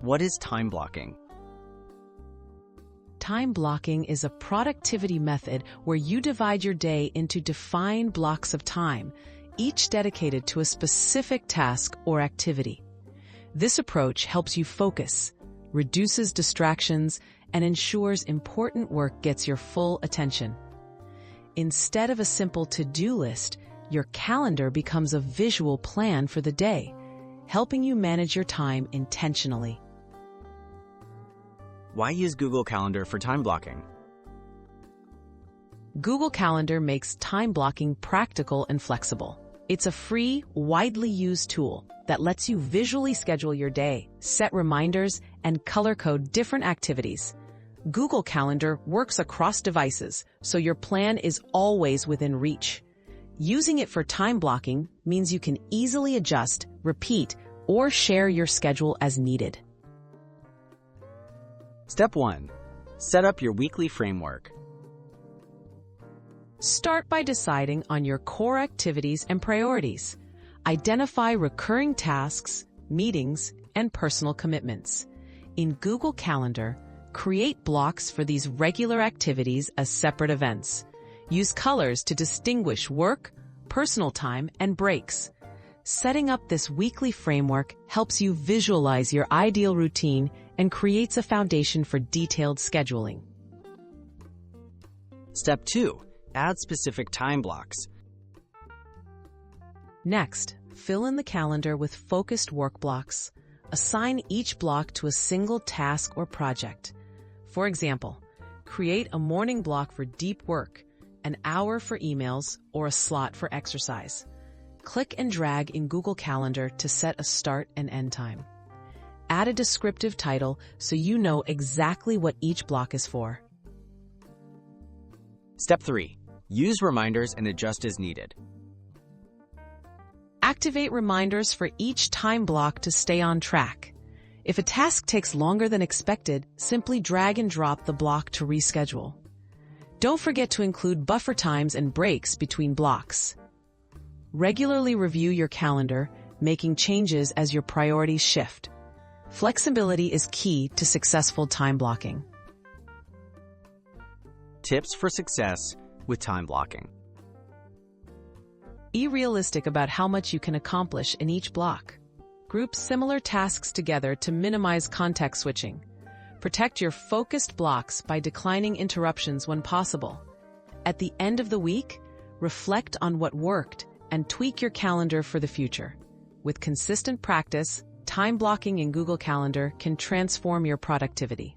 What is time blocking? Time blocking is a productivity method where you divide your day into defined blocks of time, each dedicated to a specific task or activity. This approach helps you focus, reduces distractions, and ensures important work gets your full attention. Instead of a simple to-do list, your calendar becomes a visual plan for the day, helping you manage your time intentionally. Why use Google Calendar for time blocking? Google Calendar makes time blocking practical and flexible. It's a free, widely used tool that lets you visually schedule your day, set reminders, and color-code different activities. Google Calendar works across devices, so your plan is always within reach. Using it for time blocking means you can easily adjust, repeat, or share your schedule as needed. Step 1. Set up your weekly framework. Start by deciding on your core activities and priorities. Identify recurring tasks, meetings, and personal commitments. In Google Calendar, create blocks for these regular activities as separate events. Use colors to distinguish work, personal time, and breaks. Setting up this weekly framework helps you visualize your ideal routine and creates a foundation for detailed scheduling. Step 2. Add specific time blocks. Next, fill in the calendar with focused work blocks. Assign each block to a single task or project. For example, create a morning block for deep work, an hour for emails, or a slot for exercise. Click and drag in Google Calendar to set a start and end time. Add a descriptive title so you know exactly what each block is for. Step 3. Use reminders and adjust as needed. Activate reminders for each time block to stay on track. If a task takes longer than expected, simply drag and drop the block to reschedule. Don't forget to include buffer times and breaks between blocks. Regularly review your calendar, making changes as your priorities shift. Flexibility is key to successful time blocking. Tips for success with time blocking. Be realistic about how much you can accomplish in each block. Group similar tasks together to minimize context switching. Protect your focused blocks by declining interruptions when possible. At the end of the week, reflect on what worked and tweak your calendar for the future. With consistent practice, time blocking in Google Calendar can transform your productivity.